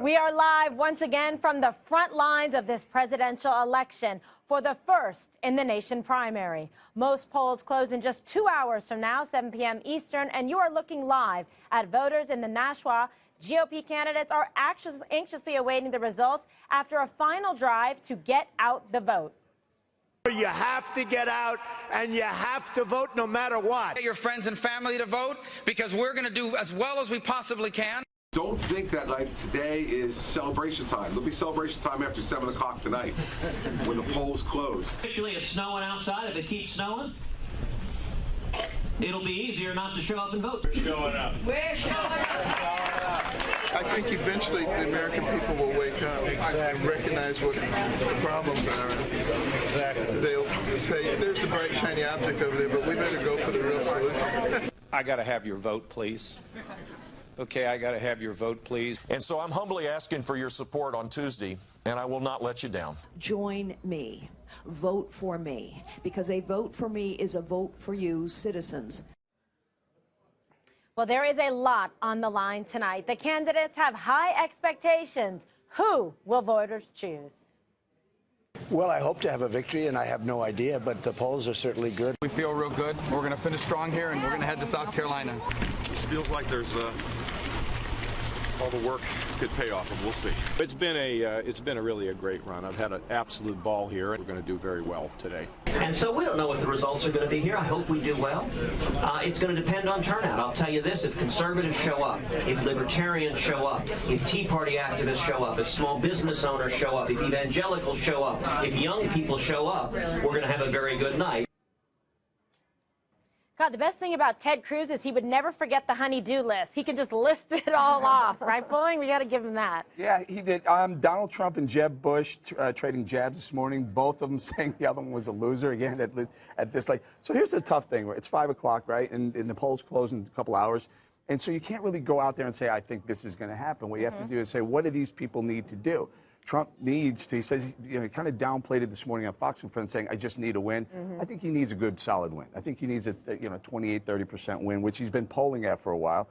We are live once again from the front lines of this presidential election for the first in the nation primary. Most polls close in just 2 hours from now, 7 p.m. Eastern, and you are looking live at voters in the Nashua. GOP candidates are anxiously awaiting the results after a final drive to get out the vote. You have to get out, and you have to vote no matter what. Get your friends and family to vote, because we're going to do as well as we possibly can. Don't think that like today is celebration time. There'll be celebration time after 7 o'clock tonight when the polls close. Officially, it's snowing outside. If it keeps snowing, it'll be easier not to show up and vote. We're showing up. We're showing up. I think eventually the American people will wake up and recognize what the problems are. Exactly. They'll say, there's a bright, shiny object over there, but we better go for the real solution. I got to have your vote, please. Okay, I got to have your vote, please. And so I'm humbly asking for your support on Tuesday, and I will not let you down. Join me. Vote for me, because a vote for me is a vote for you, citizens. Well, there is a lot on the line tonight. The candidates have high expectations. Who will voters choose? Well, I hope to have a victory, and I have no idea, but the polls are certainly good. We feel real good. We're going to finish strong here, and we're going to head to South Carolina. It feels like there's all the work could pay off, and we'll see. It's been really a great run. I've had an absolute ball here, and we're going to do very well today. And so we don't know what the results are going to be here. I hope we do well. It's going to depend on turnout. I'll tell you this, if conservatives show up, if libertarians show up, if Tea Party activists show up, if small business owners show up, if evangelicals show up, if young people show up, we're going to have a very good night. God, the best thing about Ted Cruz is he would never forget the honey-do list. He can just list it all off, right, Bowling? We got to give him that. Yeah, he did. Donald Trump and Jeb Bush trading jabs this morning, both of them saying the other one was a loser again at this. So here's the tough thing. It's 5 o'clock, right, and the polls close in a couple hours. And so you can't really go out there and say, I think this is going to happen. What you have to do is say, what do these people need to do? Trump needs to, he says, he kind of downplayed it this morning on Fox and Friends saying, I just need a win. I think he needs a good, solid win. I think he needs a 28-30% win, which he's been polling at for a while.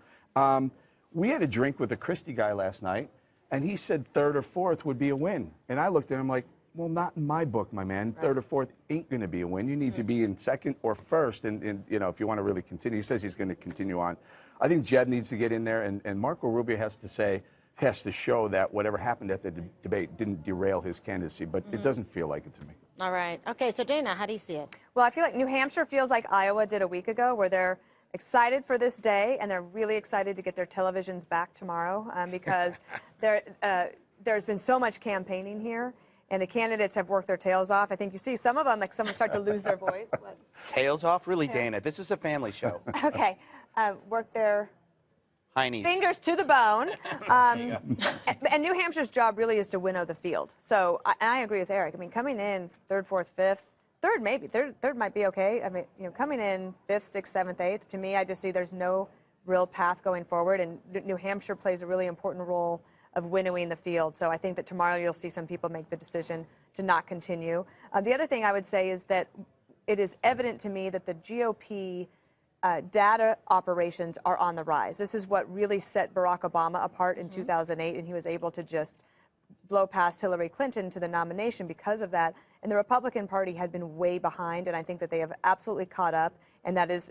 We had a drink with a Christie guy last night, and he said third or fourth would be a win. And I looked at him like, well, not in my book, my man. Third or fourth ain't going to be a win. You need to be in second or first, and if you want to really continue. He says he's going to continue on. I think Jeb needs to get in there, and Marco Rubio has to show that whatever happened at the debate didn't derail his candidacy, but it doesn't feel like it to me. All right. Okay, so Dana, how do you see it? Well, I feel like New Hampshire feels like Iowa did a week ago, where they're excited for this day, and they're really excited to get their televisions back tomorrow because there's been so much campaigning here, and the candidates have worked their tails off. I think you see some of them, like some start to lose their voice. Tails off? Really, Dana? This is a family show. Okay. Work their Heinies. Fingers to the bone. And New Hampshire's job really is to winnow the field. So I agree with Eric. I mean, coming in third, fourth, fifth, third maybe. Third might be okay. I mean, coming in fifth, sixth, seventh, eighth, to me, I just see there's no real path going forward. And New Hampshire plays a really important role of winnowing the field. So I think that tomorrow you'll see some people make the decision to not continue. The other thing I would say is that it is evident to me that the GOP data operations are on the rise. This is what really set Barack Obama apart in 2008, and he was able to just blow past Hillary Clinton to the nomination because of that. And the Republican Party had been way behind, and I think that they have absolutely caught up, and that is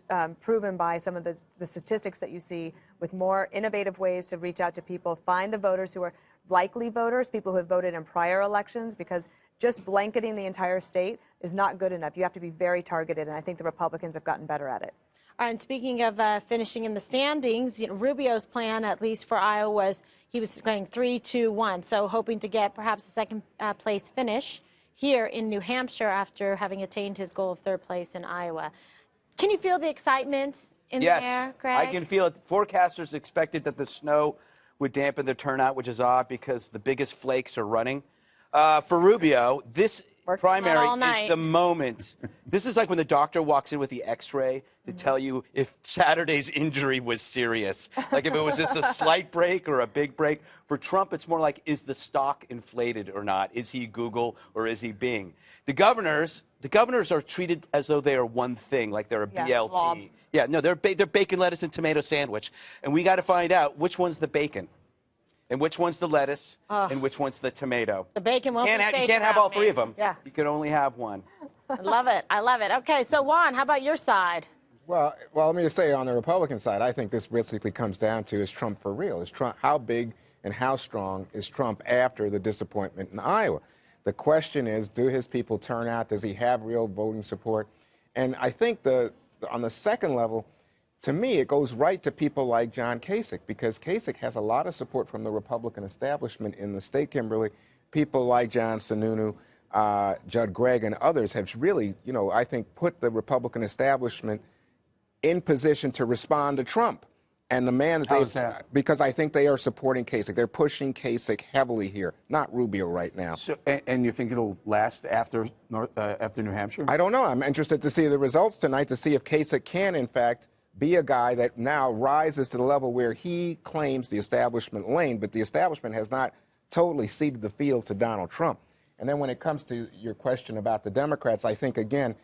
proven by some of the statistics that you see with more innovative ways to reach out to people, find the voters who are likely voters, people who have voted in prior elections, because just blanketing the entire state is not good enough. You have to be very targeted, and I think the Republicans have gotten better at it. All right, and speaking of finishing in the standings, Rubio's plan, at least for Iowa, was he was going 3-2-1, so hoping to get perhaps a second place finish here in New Hampshire after having attained his goal of third place in Iowa. Can you feel the excitement in the air, Greg? I can feel it. Forecasters expected that the snow would dampen the turnout, which is odd because the biggest flakes are running. For Rubio, this Worked primary all night. is the moment. This is like when the doctor walks in with the X-ray to tell you if Saturday's injury was serious. Like if it was just a slight break or a big break. For Trump, it's more like, is the stock inflated or not? Is he Google or is he Bing? The governors are treated as though they are one thing, like they're a BLT. Blob. Yeah, no, they're bacon, lettuce, and tomato sandwich. And we got to find out which one's the bacon. And which one's the lettuce, and which one's the tomato. The bacon won't be You can't have all three of them. Yeah. You can only have one. I love it. I love it. Okay, so Juan, how about your side? Well, let me just say on the Republican side, I think this basically comes down to, is Trump for real? Is Trump, how big and how strong is Trump after the disappointment in Iowa? The question is, do his people turn out? Does he have real voting support? And I think on the second level, to me, it goes right to people like John Kasich, because Kasich has a lot of support from the Republican establishment in the state, Kimberly. People like John Sununu, Judd Gregg, and others have really, I think, put the Republican establishment in position to respond to Trump. And the man that because I think they are supporting Kasich. They're pushing Kasich heavily here, not Rubio right now. So, and you think it'll last after New Hampshire? I don't know. I'm interested to see the results tonight to see if Kasich can, in fact, be a guy that now rises to the level where he claims the establishment lane, but the establishment has not totally ceded the field to Donald Trump. And then when it comes to your question about the Democrats, I think, again,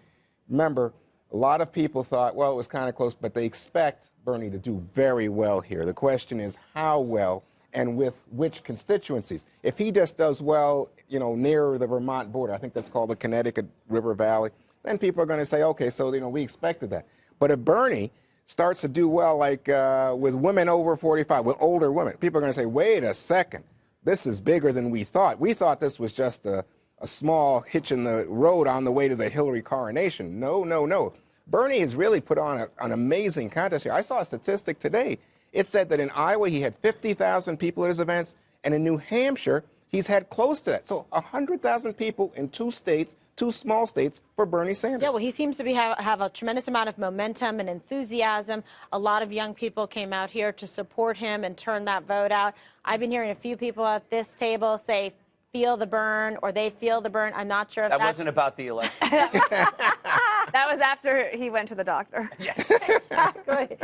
remember, a lot of people thought, well, it was kind of close, but they expect Bernie to do very well here. The question is how well and with which constituencies. If he just does well, near the Vermont border, I think that's called the Connecticut River Valley, then people are going to say, okay, so, we expected that. But if Bernie starts to do well, like with women over 45, with older women, people are going to say, wait a second, this is bigger than we thought. We thought this was just a small hitch in the road on the way to the Hillary coronation. No, no, no. Bernie has really put on an amazing contest here. I saw a statistic today. It said that in Iowa he had 50,000 people at his events, and in New Hampshire he's had close to that. So 100,000 people in two states, two small states, for Bernie Sanders. Yeah, well, he seems to have a tremendous amount of momentum and enthusiasm. A lot of young people came out here to support him and turn that vote out. I've been hearing a few people at this table say, feel the burn, or they feel the burn. I'm not sure if that wasn't about the election. That was after he went to the doctor. Yes. Exactly.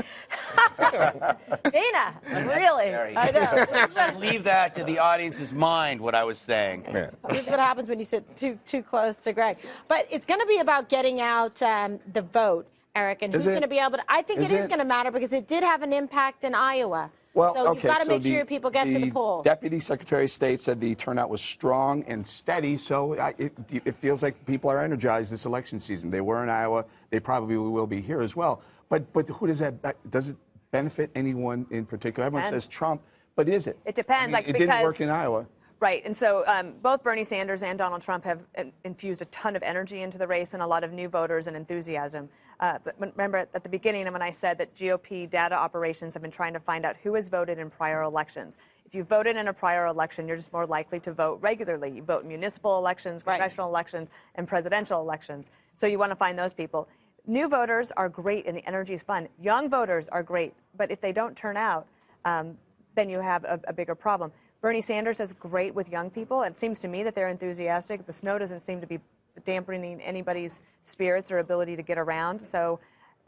Dana, really? I know. Leave that to the audience's mind, what I was saying. Yeah. This is what happens when you sit too close to Greg. But it's going to be about getting out the vote, Eric, and who's going to be able to. I think it is going to matter because it did have an impact in Iowa. Well, so you've got to make so sure people get to the polls. Deputy Secretary of State said the turnout was strong and steady, so it feels like people are energized this election season. They were in Iowa. They probably will be here as well. But who does it benefit anyone in particular? Everyone says Trump, but is it? It depends. It didn't work in Iowa. Right, and so both Bernie Sanders and Donald Trump have infused a ton of energy into the race and a lot of new voters and enthusiasm. But remember at the beginning when I said that GOP data operations have been trying to find out who has voted in prior elections. If you voted in a prior election, you're just more likely to vote regularly. You vote in municipal elections, congressional elections, and presidential elections. So you want to find those people. New voters are great and the energy is fun. Young voters are great, but if they don't turn out, then you have a bigger problem. Bernie Sanders is great with young people. It seems to me that they're enthusiastic. The snow doesn't seem to be dampening anybody's spirits or ability to get around. So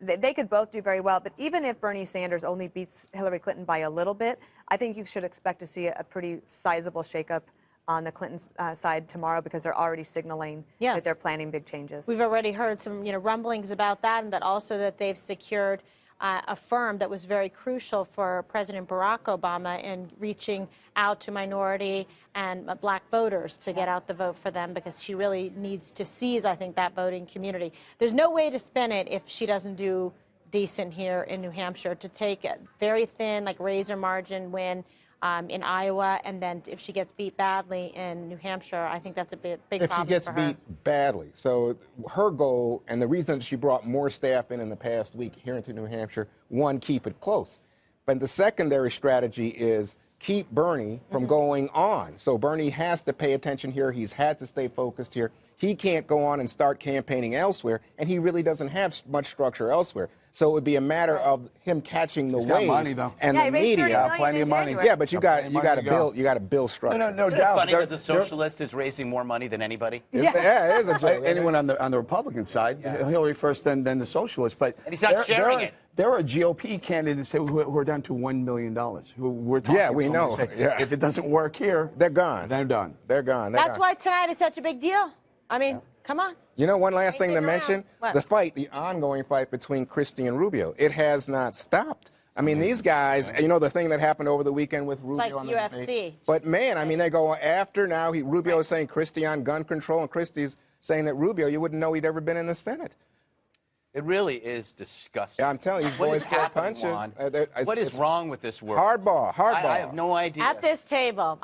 they could both do very well. But even if Bernie Sanders only beats Hillary Clinton by a little bit, I think you should expect to see a pretty sizable shakeup on the Clinton side tomorrow because they're already signaling that they're planning big changes. We've already heard some rumblings about that, and that also that they've secured a firm that was very crucial for President Barack Obama in reaching out to minority and black voters to get out the vote for them, because she really needs to seize, I think, that voting community. There's no way to spin it if she doesn't do decent here in New Hampshire, to take a very thin, like razor margin win in Iowa, and then if she gets beat badly in New Hampshire, I think that's a big problem for her. If she gets beat badly. So her goal, and the reason she brought more staff in the past week here into New Hampshire, one, keep it close. But the secondary strategy is keep Bernie from going on. So Bernie has to pay attention here. He's had to stay focused here. He can't go on and start campaigning elsewhere, and he really doesn't have much structure elsewhere. So it would be a matter of him catching the He's got wave money, though. and Yeah, the he raised $30 media. million Plenty in of money. January. Yeah, but you got to build structure. No Isn't it doubt. funny that the socialist is raising more money than anybody? Yeah, it is a joke. Anyone on the Republican side, Hillary first, then the socialists. But And he's not sharing it. There are GOP candidates who are down to $1 million. Who we're talking. Yeah, we to know. Say, Yeah. If it doesn't work here, They're gone. they're done. They're gone. That's why tonight is such a big deal. I mean, come on. You know, one last thing to Anything around. mention, What? the ongoing fight between Christie and Rubio. It has not stopped. I mean, these guys, you know, the thing that happened over the weekend with Rubio Like on the UFC. debate. But man, I mean, they go after now. Rubio is saying Christie on gun control, and Christie's saying that Rubio, you wouldn't know he'd ever been in the Senate. It really is disgusting. Yeah, I'm telling you, What boys is throw happening, punches. Juan? What is wrong with this world? Hardball. I have no idea. At this table.